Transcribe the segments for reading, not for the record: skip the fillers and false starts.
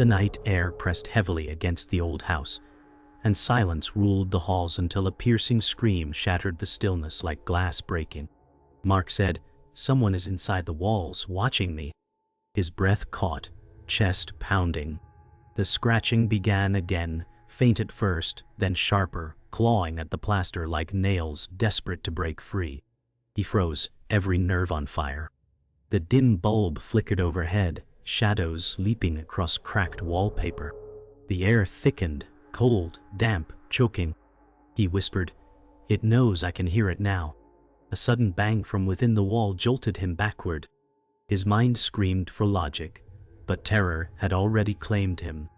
The night air pressed heavily against the old house, and silence ruled the halls until a piercing scream shattered the stillness like glass breaking. Mark said, "Someone is inside the walls, watching me." His breath caught, chest pounding. The scratching began again, faint at first, then sharper, clawing at the plaster like nails desperate to break free. He froze, every nerve on fire. The dim bulb flickered overhead, shadows leaping across cracked wallpaper. The air thickened, cold, damp, choking. He whispered, "It knows I can hear it now." A sudden bang from within the wall jolted him backward. His mind screamed for logic, but terror had already claimed him.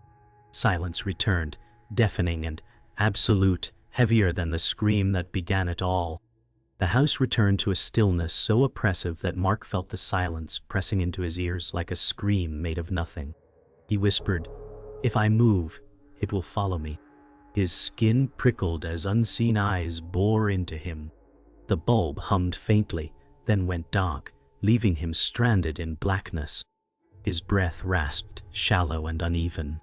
Silence returned, deafening and absolute, heavier than the scream that began it all. The house returned to a stillness so oppressive that Mark felt the silence pressing into his ears like a scream made of nothing. He whispered, "If I move, it will follow me." His skin prickled as unseen eyes bore into him. The bulb hummed faintly, then went dark, leaving him stranded in blackness. His breath rasped, shallow and uneven.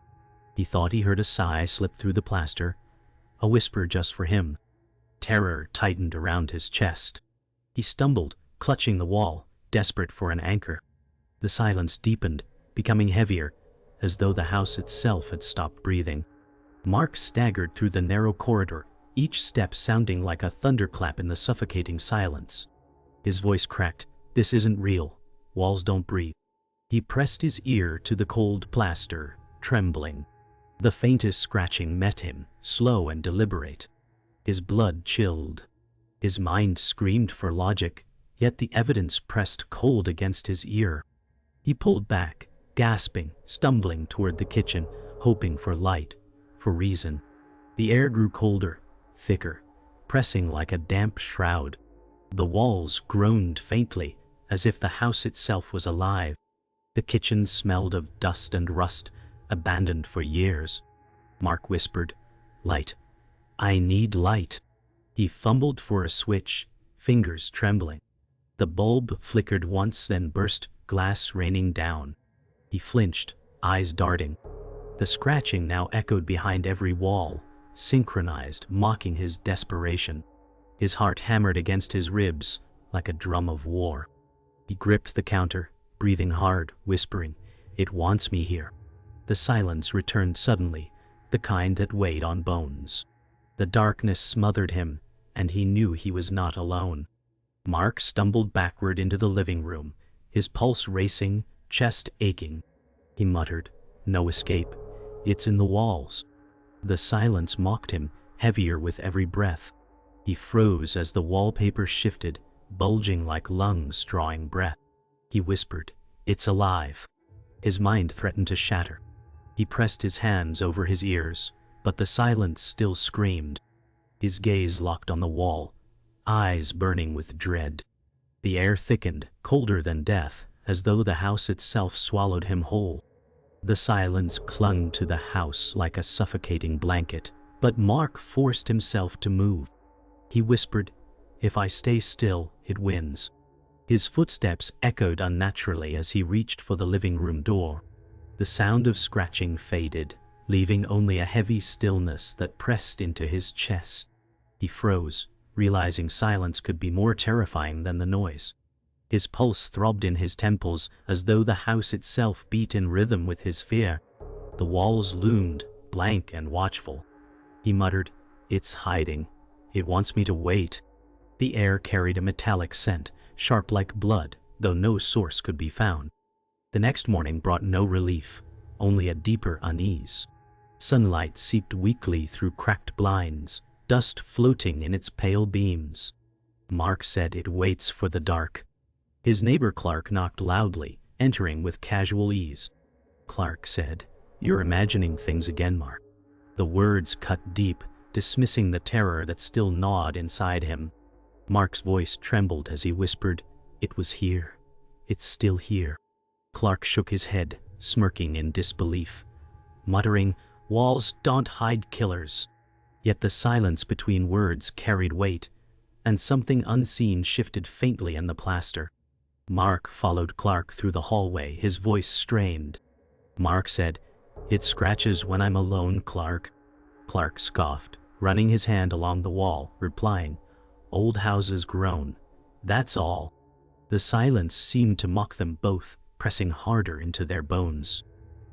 He thought he heard a sigh slip through the plaster, a whisper just for him. Terror tightened around his chest. He stumbled, clutching the wall, desperate for an anchor. The silence deepened, becoming heavier, as though the house itself had stopped breathing. Mark staggered through the narrow corridor, each step sounding like a thunderclap in the suffocating silence. His voice cracked, "This isn't real. Walls don't breathe." He pressed his ear to the cold plaster, trembling. The faintest scratching met him, slow and deliberate. His blood chilled. His mind screamed for logic, yet the evidence pressed cold against his ear. He pulled back, gasping, stumbling toward the kitchen, hoping for light, for reason. The air grew colder, thicker, pressing like a damp shroud. The walls groaned faintly, as if the house itself was alive. The kitchen smelled of dust and rust, abandoned for years. Mark whispered, "Light. I need light." He fumbled for a switch, fingers trembling. The bulb flickered once, then burst, glass raining down. He flinched, eyes darting. The scratching now echoed behind every wall, synchronized, mocking his desperation. His heart hammered against his ribs like a drum of war. He gripped the counter, breathing hard, whispering, "It wants me here." The silence returned suddenly, the kind that weighed on bones. The darkness smothered him, and he knew he was not alone. Mark stumbled backward into the living room, his pulse racing, chest aching. He muttered, "No escape. It's in the walls." The silence mocked him, heavier with every breath. He froze as the wallpaper shifted, bulging like lungs drawing breath. He whispered, "It's alive." His mind threatened to shatter. He pressed his hands over his ears, but the silence still screamed. His gaze locked on the wall, eyes burning with dread. The air thickened, colder than death, as though the house itself swallowed him whole. The silence clung to the house like a suffocating blanket, but Mark forced himself to move. He whispered, "If I stay still, it wins." His footsteps echoed unnaturally as he reached for the living room door. The sound of scratching faded, leaving only a heavy stillness that pressed into his chest. He froze, realizing silence could be more terrifying than the noise. His pulse throbbed in his temples as though the house itself beat in rhythm with his fear. The walls loomed, blank and watchful. He muttered, "It's hiding. It wants me to wait." The air carried a metallic scent, sharp like blood, though no source could be found. The next morning brought no relief, only a deeper unease. Sunlight seeped weakly through cracked blinds, dust floating in its pale beams. Mark said, "It waits for the dark." His neighbor Clark knocked loudly, entering with casual ease. Clark said, "You're imagining things again, Mark." The words cut deep, dismissing the terror that still gnawed inside him. Mark's voice trembled as he whispered, "It was here. It's still here." Clark shook his head, smirking in disbelief, muttering, "Walls don't hide killers." Yet the silence between words carried weight, and something unseen shifted faintly in the plaster. Mark followed Clark through the hallway, his voice strained. Mark said, It scratches when I'm alone, Clark. Clark scoffed, running his hand along the wall, replying, "Old houses groan. That's all." The silence seemed to mock them both, pressing harder into their bones.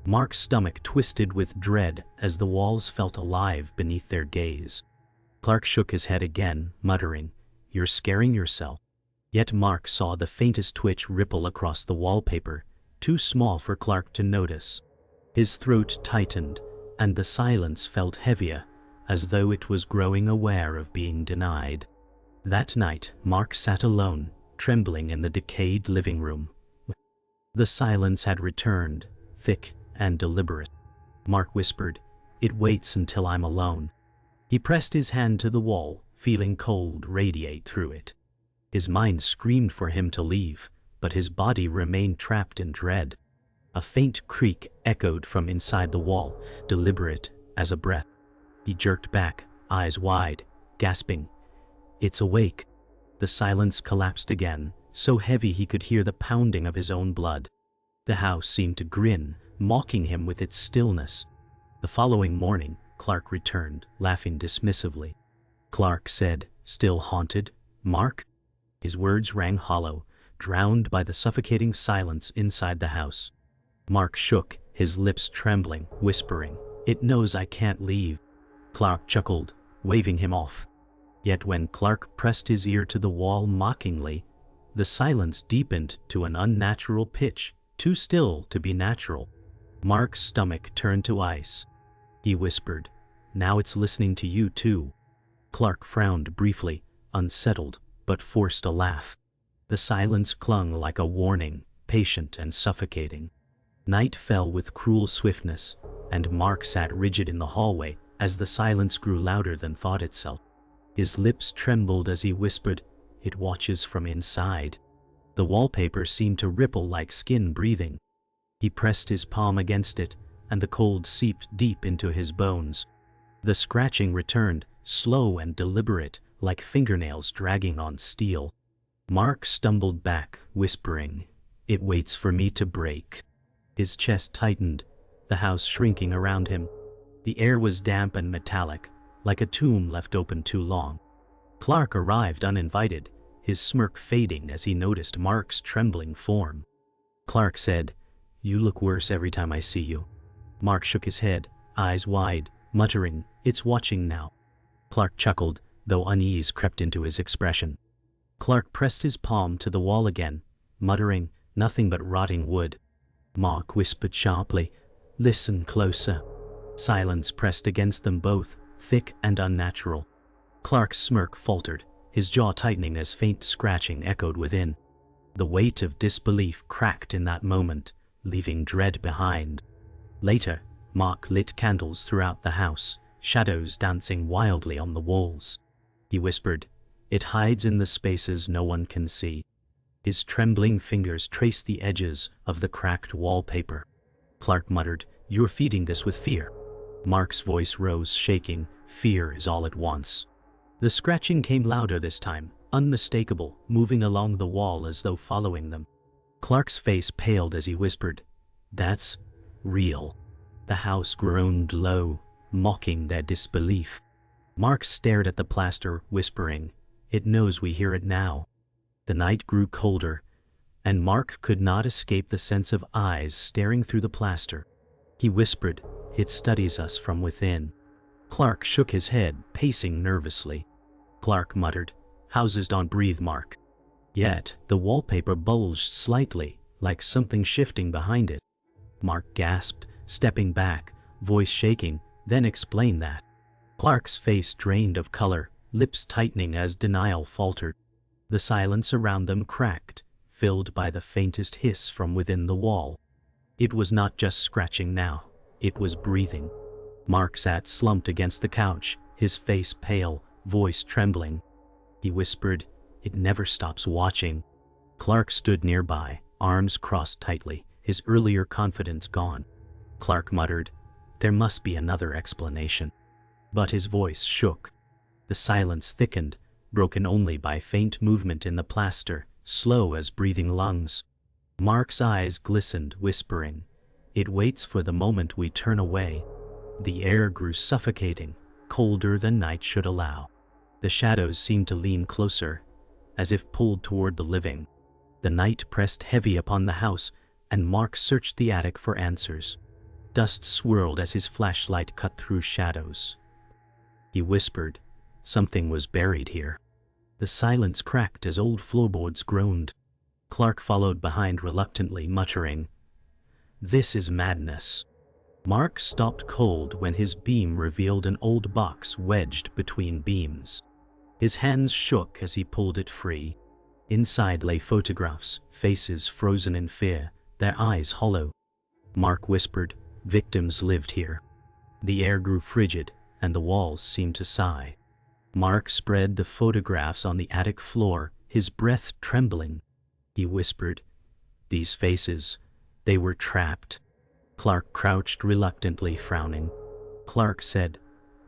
Mark's stomach twisted with dread as the walls felt alive beneath their gaze. Clark shook his head again, muttering, "You're scaring yourself." Yet Mark saw the faintest twitch ripple across the wallpaper, too small for Clark to notice. His throat tightened, and the silence felt heavier, as though it was growing aware of being denied. That night, Mark sat alone, trembling in the decayed living room. The silence had returned, thick and deliberate. Mark whispered, "It waits until I'm alone." He pressed his hand to the wall, feeling cold radiate through it. His mind screamed for him to leave, but his body remained trapped in dread. A faint creak echoed from inside the wall, deliberate as a breath. He jerked back, eyes wide, gasping, "It's awake." The silence collapsed again, so heavy he could hear the pounding of his own blood. The house seemed to grin, mocking him with its stillness. The following morning, Clark returned, laughing dismissively. Clark said, "Still haunted, Mark?" His words rang hollow, drowned by the suffocating silence inside the house. Mark shook, his lips trembling, whispering, "It knows I can't leave." Clark chuckled, waving him off. Yet when Clark pressed his ear to the wall mockingly, the silence deepened to an unnatural pitch, too still to be natural. Mark's stomach turned to ice. He whispered, "Now it's listening to you too." Clark frowned briefly, unsettled, but forced a laugh. The silence clung like a warning, patient and suffocating. Night fell with cruel swiftness, and Mark sat rigid in the hallway as the silence grew louder than thought itself. His lips trembled as he whispered, "It watches from inside." The wallpaper seemed to ripple like skin breathing. He pressed his palm against it, and the cold seeped deep into his bones. The scratching returned, slow and deliberate, like fingernails dragging on steel. Mark stumbled back, whispering, "It waits for me to break." His chest tightened, the house shrinking around him. The air was damp and metallic, like a tomb left open too long. Clark arrived uninvited, his smirk fading as he noticed Mark's trembling form. Clark said, "You look worse every time I see you." Mark shook his head, eyes wide, muttering, "It's watching now." Clark chuckled, though unease crept into his expression. Clark pressed his palm to the wall again, muttering, "Nothing but rotting wood." Mark whispered sharply, "Listen closer." Silence pressed against them both, thick and unnatural. Clark's smirk faltered, his jaw tightening as faint scratching echoed within. The weight of disbelief cracked in that moment, leaving dread behind. Later, Mark lit candles throughout the house, shadows dancing wildly on the walls. He whispered, "It hides in the spaces no one can see." His trembling fingers traced the edges of the cracked wallpaper. Clark muttered, "You're feeding this with fear." Mark's voice rose, shaking, "Fear is all it wants." The scratching came louder this time, unmistakable, moving along the wall as though following them. Clark's face paled as he whispered, "That's real." The house groaned low, mocking their disbelief. Mark stared at the plaster, whispering, "It knows we hear it now." The night grew colder, and Mark could not escape the sense of eyes staring through the plaster. He whispered, "It studies us from within." Clark shook his head, pacing nervously. Clark muttered, "Houses don't breathe, Mark." Yet, the wallpaper bulged slightly, like something shifting behind it. Mark gasped, stepping back, voice shaking, then explained that. Clark's face drained of color, lips tightening as denial faltered. The silence around them cracked, filled by the faintest hiss from within the wall. It was not just scratching now, it was breathing. Mark sat slumped against the couch, his face pale, voice trembling. He whispered, "It never stops watching." Clark stood nearby, arms crossed tightly, his earlier confidence gone. Clark muttered, "There must be another explanation." But his voice shook. The silence thickened, broken only by faint movement in the plaster, slow as breathing lungs. Mark's eyes glistened, whispering, It waits for the moment we turn away. The air grew suffocating, colder than night should allow. The shadows seemed to lean closer, as if pulled toward the living. The night pressed heavy upon the house, and Mark searched the attic for answers. Dust swirled as his flashlight cut through shadows. He whispered, something was buried here. The silence cracked as old floorboards groaned. Clark followed behind reluctantly, muttering, "This is madness." Mark stopped cold when his beam revealed an old box wedged between beams. His hands shook as he pulled it free. Inside lay photographs, faces frozen in fear, their eyes hollow. Mark whispered, "Victims lived here." The air grew frigid, and the walls seemed to sigh. Mark spread the photographs on the attic floor, his breath trembling. He whispered, "These faces, they were trapped." Clark crouched reluctantly, frowning. Clark said,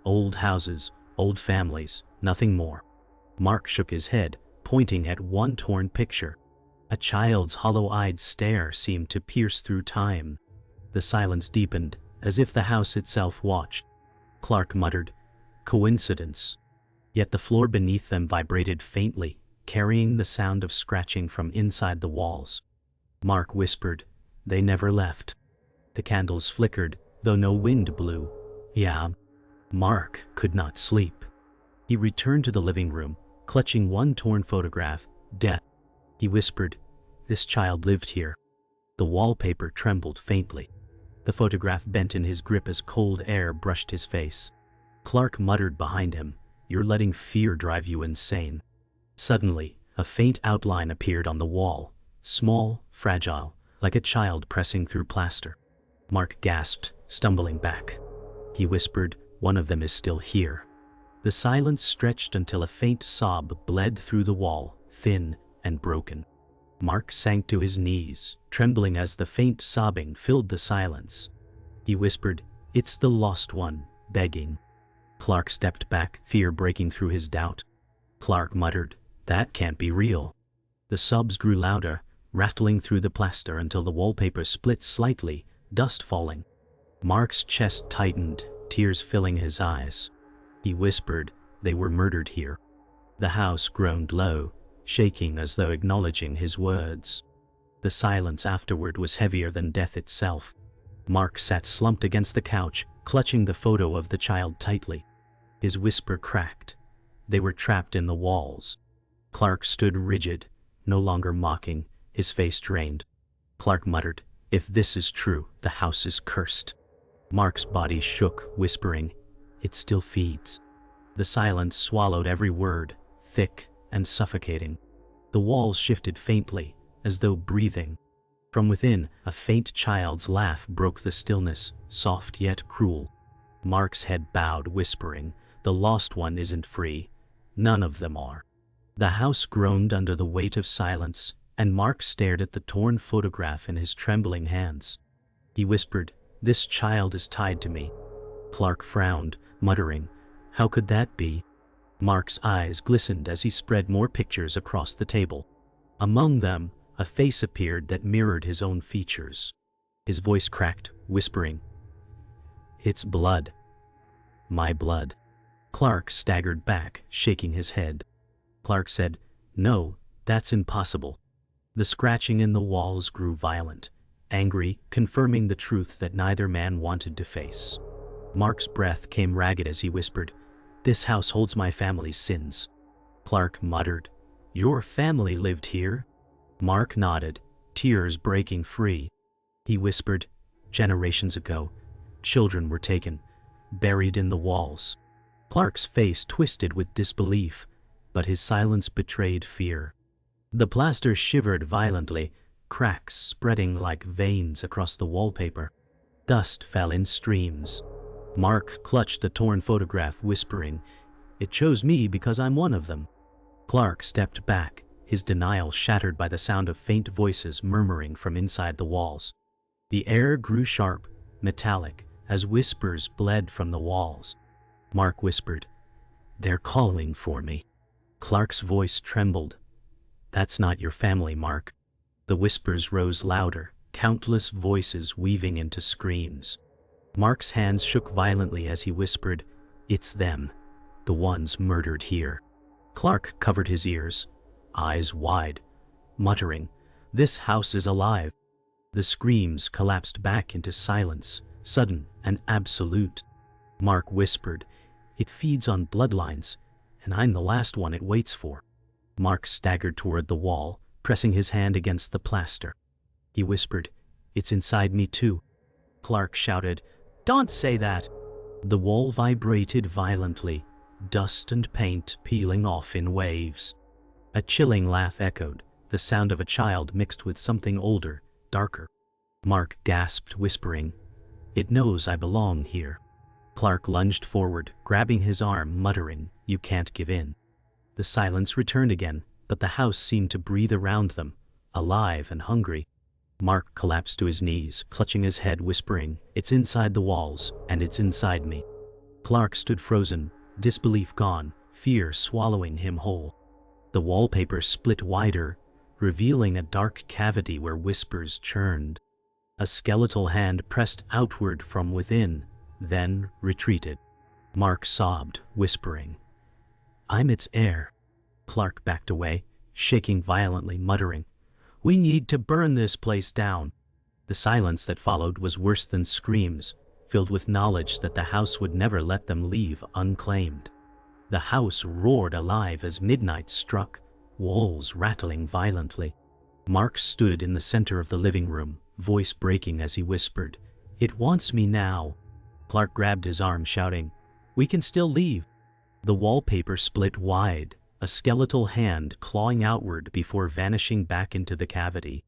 "Old houses, old families, nothing more." Mark shook his head, pointing at one torn picture. A child's hollow-eyed stare seemed to pierce through time. The silence deepened, as if the house itself watched. Clark muttered, "Coincidence." Yet the floor beneath them vibrated faintly, carrying the sound of scratching from inside the walls. Mark whispered, "They never left." The candles flickered, though no wind blew. Yeah. Mark could not sleep. He returned to the living room, clutching one torn photograph, death. He whispered, "This child lived here." The wallpaper trembled faintly. The photograph bent in his grip as cold air brushed his face. Clark muttered behind him, "You're letting fear drive you insane." Suddenly, a faint outline appeared on the wall, small, fragile, like a child pressing through plaster. Mark gasped, stumbling back. He whispered, "One of them is still here." The silence stretched until a faint sob bled through the wall, thin and broken. Mark sank to his knees, trembling as the faint sobbing filled the silence. He whispered, "It's the lost one," begging. Clark stepped back, fear breaking through his doubt. Clark muttered, "That can't be real." The sobs grew louder, rattling through the plaster until the wallpaper split slightly, dust falling. Mark's chest tightened, tears filling his eyes. He whispered, "They were murdered here." The house groaned low, shaking as though acknowledging his words. The silence afterward was heavier than death itself. Mark sat slumped against the couch, clutching the photo of the child tightly. His whisper cracked. They were trapped in the walls. Clark stood rigid, no longer mocking, his face drained. Clark muttered, "If this is true, the house is cursed." Mark's body shook, whispering, "It still feeds." The silence swallowed every word, thick and suffocating. The walls shifted faintly, as though breathing. From within, a faint child's laugh broke the stillness, soft yet cruel. Mark's head bowed, whispering, "The lost one isn't free. None of them are." The house groaned under the weight of silence, and Mark stared at the torn photograph in his trembling hands. He whispered, "This child is tied to me." Clark frowned, muttering, "How could that be?" Mark's eyes glistened as he spread more pictures across the table. Among them, a face appeared that mirrored his own features. His voice cracked, whispering, "It's blood. My blood." Clark staggered back, shaking his head. Clark said, "No, that's impossible." The scratching in the walls grew violent, angry, confirming the truth that neither man wanted to face. Mark's breath came ragged as he whispered, "This house holds my family's sins." Clark muttered, "Your family lived here?" Mark nodded, tears breaking free. He whispered, "Generations ago, children were taken, buried in the walls." Clark's face twisted with disbelief, but his silence betrayed fear. The plaster shivered violently, cracks spreading like veins across the wallpaper. Dust fell in streams. Mark clutched the torn photograph, whispering, "It chose me because I'm one of them." Clark stepped back, his denial shattered by the sound of faint voices murmuring from inside the walls. The air grew sharp, metallic, as whispers bled from the walls. Mark whispered, "They're calling for me." Clark's voice trembled. "That's not your family, Mark." The whispers rose louder, countless voices weaving into screams. Mark's hands shook violently as he whispered, "It's them, the ones murdered here." Clark covered his ears, eyes wide, muttering, "This house is alive." The screams collapsed back into silence, sudden and absolute. Mark whispered, "It feeds on bloodlines, and I'm the last one it waits for." Mark staggered toward the wall, pressing his hand against the plaster. He whispered, "It's inside me too." Clark shouted, "Don't say that!" The wall vibrated violently, dust and paint peeling off in waves. A chilling laugh echoed, the sound of a child mixed with something older, darker. Mark gasped, whispering, "It knows I belong here." Clark lunged forward, grabbing his arm, muttering, "You can't give in." The silence returned again, but the house seemed to breathe around them, alive and hungry. Mark collapsed to his knees, clutching his head, whispering, "It's inside the walls, and it's inside me." Clark stood frozen, disbelief gone, fear swallowing him whole. The wallpaper split wider, revealing a dark cavity where whispers churned. A skeletal hand pressed outward from within, then retreated. Mark sobbed, whispering, "I'm its heir." Clark backed away, shaking violently, muttering, "We need to burn this place down." The silence that followed was worse than screams, filled with knowledge that the house would never let them leave unclaimed. The house roared alive as midnight struck, walls rattling violently. Mark stood in the center of the living room, voice breaking as he whispered, "It wants me now." Clark grabbed his arm, shouting, "We can still leave." The wallpaper split wide, a skeletal hand clawing outward before vanishing back into the cavity.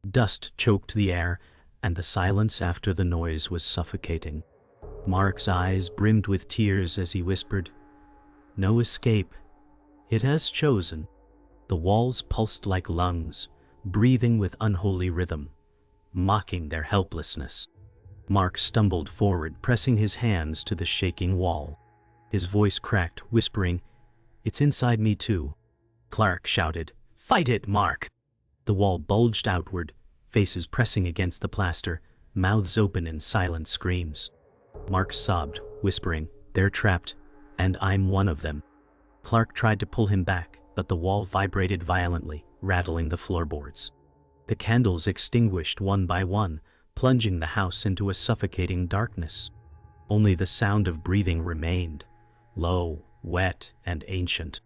Dust choked the air, and the silence after the noise was suffocating. Mark's eyes brimmed with tears as he whispered, "No escape. It has chosen." The walls pulsed like lungs, breathing with unholy rhythm, mocking their helplessness. Mark stumbled forward, pressing his hands to the shaking wall. His voice cracked, whispering, "It's inside me too." Clark shouted, "Fight it, Mark!" The wall bulged outward, faces pressing against the plaster, mouths open in silent screams. Mark sobbed, whispering, "They're trapped, and I'm one of them." Clark tried to pull him back, but the wall vibrated violently, rattling the floorboards. The candles extinguished one by one, plunging the house into a suffocating darkness. Only the sound of breathing remained, low, wet, and ancient.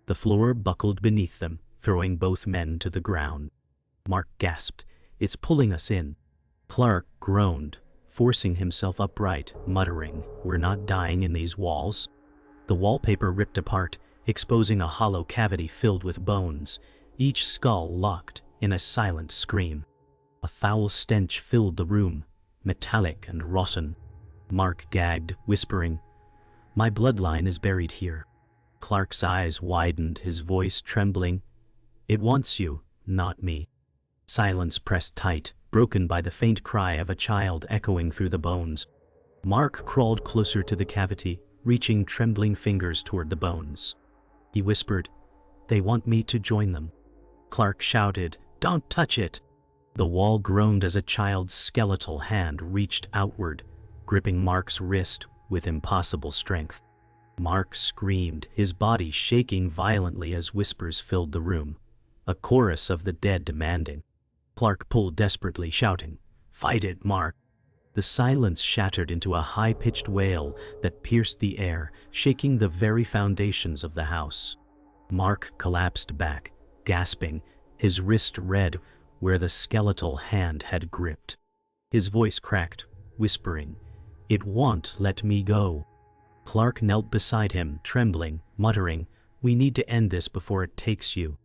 The floor buckled beneath them, throwing both men to the ground. Mark gasped, "It's pulling us in." Clark groaned, forcing himself upright, muttering, "We're not dying in these walls." The wallpaper ripped apart, exposing a hollow cavity filled with bones, each skull locked in a silent scream. A foul stench filled the room, metallic and rotten. Mark gagged, whispering, "My bloodline is buried here." Clark's eyes widened, his voice trembling, "It wants you, not me." Silence pressed tight, broken by the faint cry of a child echoing through the bones. Mark crawled closer to the cavity, reaching trembling fingers toward the bones. He whispered, "They want me to join them." Clark shouted, "Don't touch it!" The wall groaned as a child's skeletal hand reached outward, gripping Mark's wrist with impossible strength. Mark screamed, his body shaking violently as whispers filled the room, a chorus of the dead demanding. Clark pulled desperately, shouting, "Fight it, Mark!" The silence shattered into a high-pitched wail that pierced the air, shaking the very foundations of the house. Mark collapsed back, gasping, his wrist red where the skeletal hand had gripped. His voice cracked, whispering, "It won't let me go." Clark knelt beside him, trembling, muttering, "We need to end this before it takes you."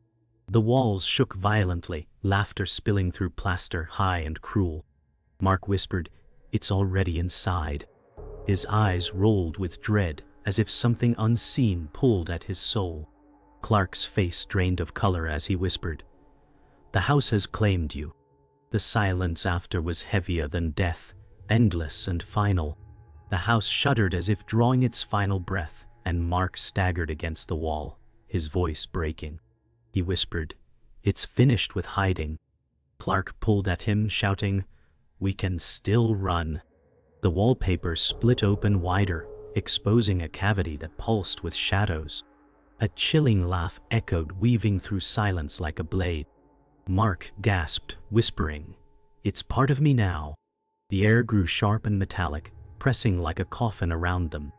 The walls shook violently, laughter spilling through plaster, high and cruel. Mark whispered, "It's already inside." His eyes rolled with dread, as if something unseen pulled at his soul. Clark's face drained of color as he whispered, "The house has claimed you." The silence after was heavier than death, endless and final. The house shuddered as if drawing its final breath, and Mark staggered against the wall, his voice breaking. He whispered, "It's finished with hiding." Clark pulled at him, shouting, "We can still run." The wallpaper split open wider, exposing a cavity that pulsed with shadows. A chilling laugh echoed, weaving through silence like a blade. Mark gasped, whispering, "It's part of me now." The air grew sharp and metallic, pressing like a coffin around them.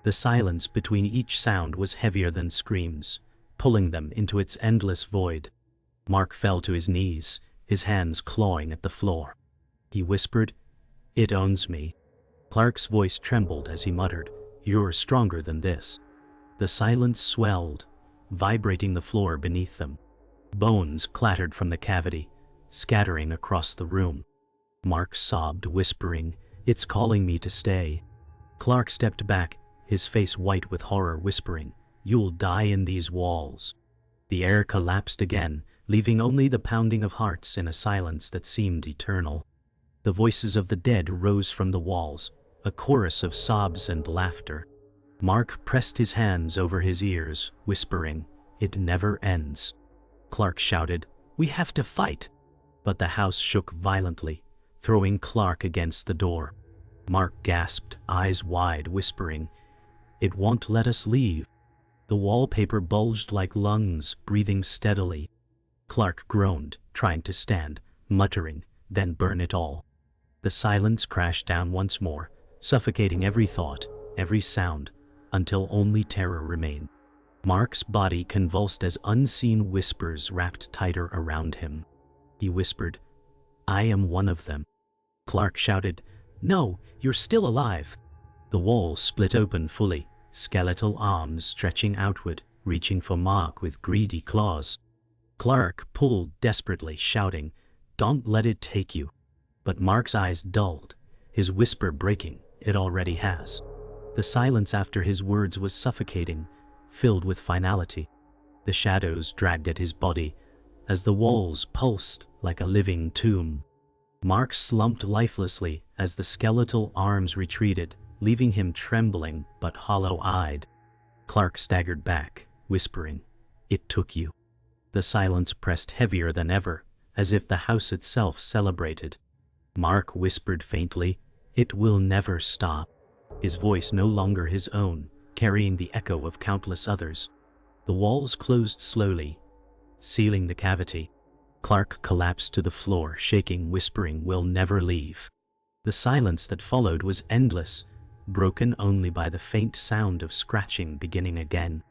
The silence between each sound was heavier than screams, pulling them into its endless void. Mark fell to his knees, his hands clawing at the floor. He whispered, "It owns me." Clark's voice trembled as he muttered, "You're stronger than this." The silence swelled, vibrating the floor beneath them. Bones clattered from the cavity, scattering across the room. Mark sobbed, whispering, "It's calling me to stay." Clark stepped back, his face white with horror, whispering, "You'll die in these walls." The air collapsed again, leaving only the pounding of hearts in a silence that seemed eternal. The voices of the dead rose from the walls, a chorus of sobs and laughter. Mark pressed his hands over his ears, whispering, "It never ends." Clark shouted, "We have to fight!" But the house shook violently, throwing Clark against the door. Mark gasped, eyes wide, whispering, "It won't let us leave." The wallpaper bulged like lungs, breathing steadily. Clark groaned, trying to stand, muttering, "Then burn it all." The silence crashed down once more, suffocating every thought, every sound, until only terror remained. Mark's body convulsed as unseen whispers wrapped tighter around him. He whispered, "I am one of them." Clark shouted, "No, you're still alive." The wall split open fully, skeletal arms stretching outward, reaching for Mark with greedy claws. Clark pulled desperately, shouting, "Don't let it take you." But Mark's eyes dulled, his whisper breaking, "It already has." The silence after his words was suffocating, filled with finality. The shadows dragged at his body, as the walls pulsed like a living tomb. Mark slumped lifelessly as the skeletal arms retreated, leaving him trembling but hollow-eyed. Clark staggered back, whispering, "It took you." The silence pressed heavier than ever, as if the house itself celebrated. Mark whispered faintly, "It will never stop," his voice no longer his own, carrying the echo of countless others. The walls closed slowly, sealing the cavity. Clark collapsed to the floor, shaking, whispering, "We'll never leave." The silence that followed was endless, broken only by the faint sound of scratching beginning again.